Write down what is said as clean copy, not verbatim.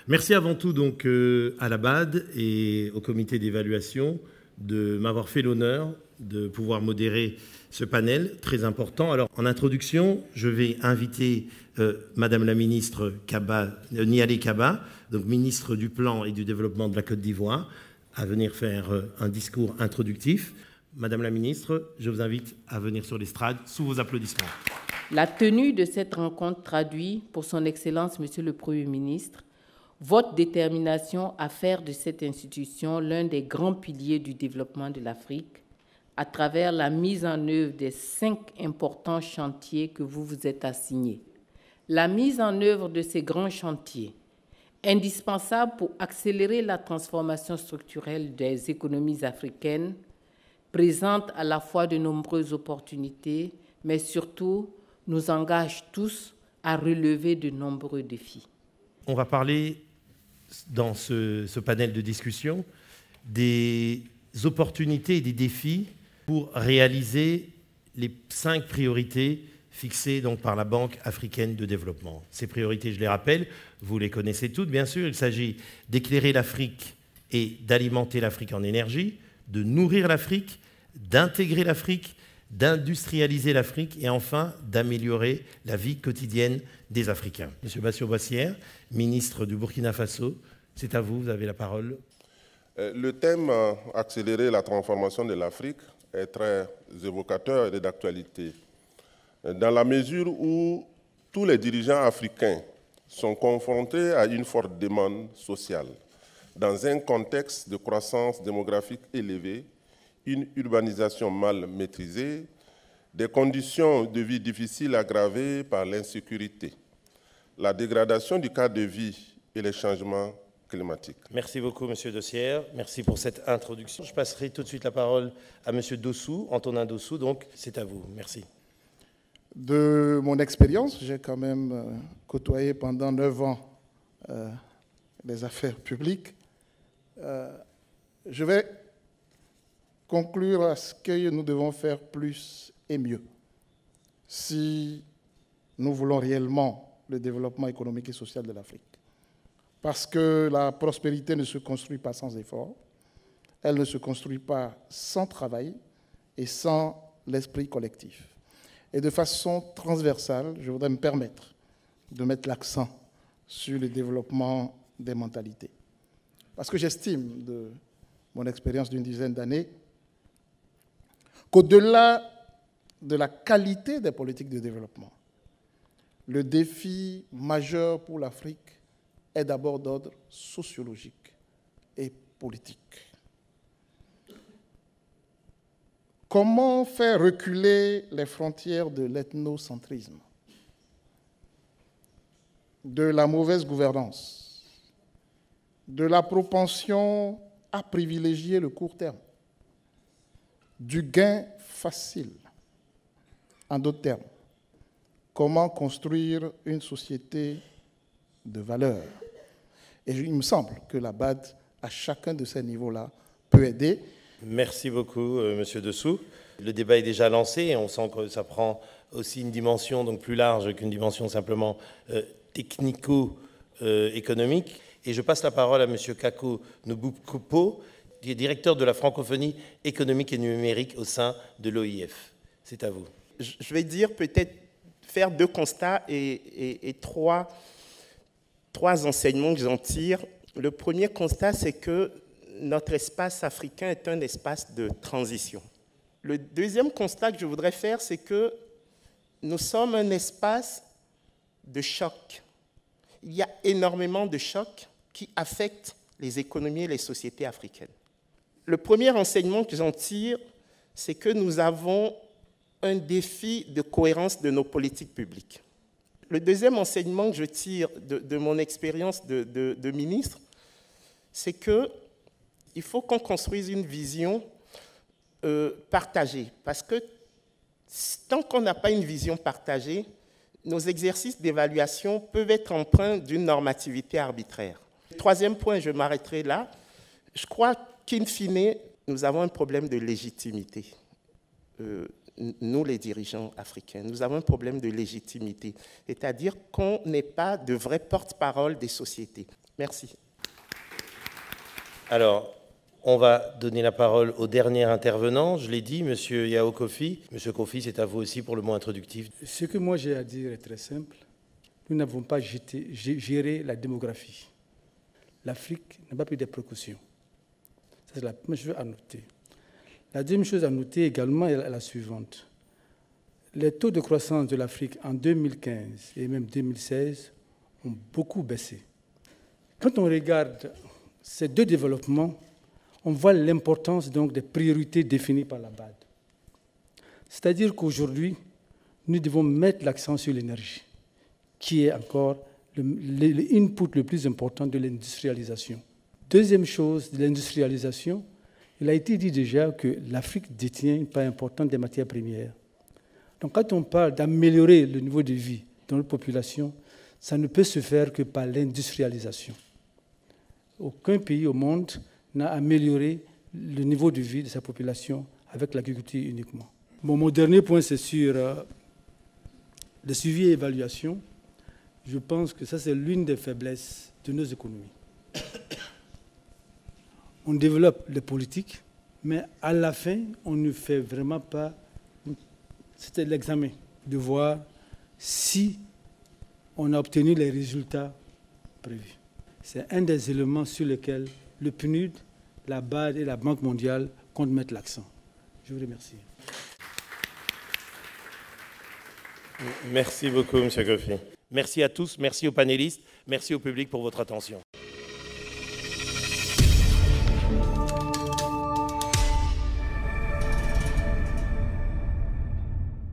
Merci avant tout donc à la BAD et au comité d'évaluation de m'avoir fait l'honneur de pouvoir modérer ce panel très important. Alors, en introduction, je vais inviter Madame la ministre Nialé Kaba, donc ministre du Plan et du Développement de la Côte d'Ivoire, à venir faire un discours introductif. Madame la ministre, je vous invite à venir sur l'estrade sous vos applaudissements. La tenue de cette rencontre traduit, pour son Excellence, Monsieur le Premier ministre, votre détermination à faire de cette institution l'un des grands piliers du développement de l'Afrique à travers la mise en œuvre des 5 importants chantiers que vous vous êtes assignés. La mise en œuvre de ces grands chantiers, indispensables pour accélérer la transformation structurelle des économies africaines, présente à la fois de nombreuses opportunités, mais surtout nous engage tous à relever de nombreux défis. On va parler dans ce panel de discussion des opportunités et des défis pour réaliser les 5 priorités fixées donc par la Banque africaine de développement. Ces priorités, je les rappelle, vous les connaissez toutes, bien sûr. Il s'agit d'éclairer l'Afrique et d'alimenter l'Afrique en énergie, de nourrir l'Afrique, d'intégrer l'Afrique, d'industrialiser l'Afrique et enfin d'améliorer la vie quotidienne des Africains. Monsieur Bassirou Boissière, ministre du Burkina Faso, c'est à vous, vous avez la parole. Le thème « Accélérer la transformation de l'Afrique » est très évocateur et d'actualité, dans la mesure où tous les dirigeants africains sont confrontés à une forte demande sociale, dans un contexte de croissance démographique élevée, une urbanisation mal maîtrisée, des conditions de vie difficiles aggravées par l'insécurité, la dégradation du cadre de vie et les changements climatiques. Merci beaucoup, Monsieur Dossière. Merci pour cette introduction. Je passerai tout de suite la parole à Monsieur Dossou, Antonin Dossou, donc c'est à vous. Merci. De mon expérience, j'ai quand même côtoyé pendant 9 ans les affaires publiques. Je vais conclure à ce que nous devons faire plus et mieux si nous voulons réellement le développement économique et social de l'Afrique. Parce que la prospérité ne se construit pas sans effort, elle ne se construit pas sans travail et sans l'esprit collectif. Et de façon transversale, je voudrais me permettre de mettre l'accent sur le développement des mentalités. Parce que j'estime, de mon expérience d'une dizaine d'années, qu'au-delà de la qualité des politiques de développement, le défi majeur pour l'Afrique est d'abord d'ordre sociologique et politique. Comment faire reculer les frontières de l'ethnocentrisme, de la mauvaise gouvernance, de la propension à privilégier le court terme, du gain facile? En d'autres termes, comment construire une société de valeur? Et il me semble que la BAD, à chacun de ces niveaux-là, peut aider. Merci beaucoup, Monsieur Dossou. Le débat est déjà lancé et on sent que ça prend aussi une dimension donc plus large qu'une dimension simplement technico-économique. Et je passe la parole à Monsieur Kako Nubukpo, qui est directeur de la francophonie économique et numérique au sein de l'OIF. C'est à vous. Je vais dire peut-être faire 2 constats et trois enseignements que j'en tire. Le premier constat, c'est que notre espace africain est un espace de transition. Le deuxième constat que je voudrais faire, c'est que nous sommes un espace de choc. Il y a énormément de chocs qui affectent les économies et les sociétés africaines. Le premier enseignement que j'en tire, c'est que nous avons un défi de cohérence de nos politiques publiques. Le deuxième enseignement que je tire de mon expérience de ministre, c'est qu'il faut qu'on construise une vision partagée. Parce que tant qu'on n'a pas une vision partagée, nos exercices d'évaluation peuvent être empreints d'une normativité arbitraire. Troisième point, je m'arrêterai là. Je crois qu'in fine, nous avons un problème de légitimité. Nous, les dirigeants africains, nous avons un problème de légitimité, c'est-à-dire qu'on n'est pas de vrais porte-parole des sociétés. Merci. Alors, on va donner la parole au dernier intervenant. Je l'ai dit, M. Yao Kofi. M. Kofi, c'est à vous aussi pour le mot introductif. Ce que moi j'ai à dire est très simple. Nous n'avons pas géré la démographie. L'Afrique n'a pas pris des précautions. Ça, c'est la première chose à noter. La deuxième chose à noter également est la suivante. Les taux de croissance de l'Afrique en 2015 et même 2016 ont beaucoup baissé. Quand on regarde ces deux développements, on voit l'importance donc des priorités définies par la BAD. C'est-à-dire qu'aujourd'hui, nous devons mettre l'accent sur l'énergie, qui est encore l'input le plus important de l'industrialisation. Deuxième chose, de l'industrialisation, il a été dit déjà que l'Afrique détient une part importante des matières premières. Donc quand on parle d'améliorer le niveau de vie de notre population, ça ne peut se faire que par l'industrialisation. Aucun pays au monde n'a amélioré le niveau de vie de sa population avec l'agriculture uniquement. Bon, mon dernier point, c'est sur le suivi et évaluation. Je pense que ça, c'est l'une des faiblesses de nos économies. On développe les politiques, mais à la fin, on ne fait vraiment pas... C'était l'examen, de voir si on a obtenu les résultats prévus. C'est un des éléments sur lesquels le PNUD, la BAD et la Banque mondiale comptent mettre l'accent. Je vous remercie. Merci beaucoup, M. Kofi. Merci à tous, merci aux panélistes, merci au public pour votre attention.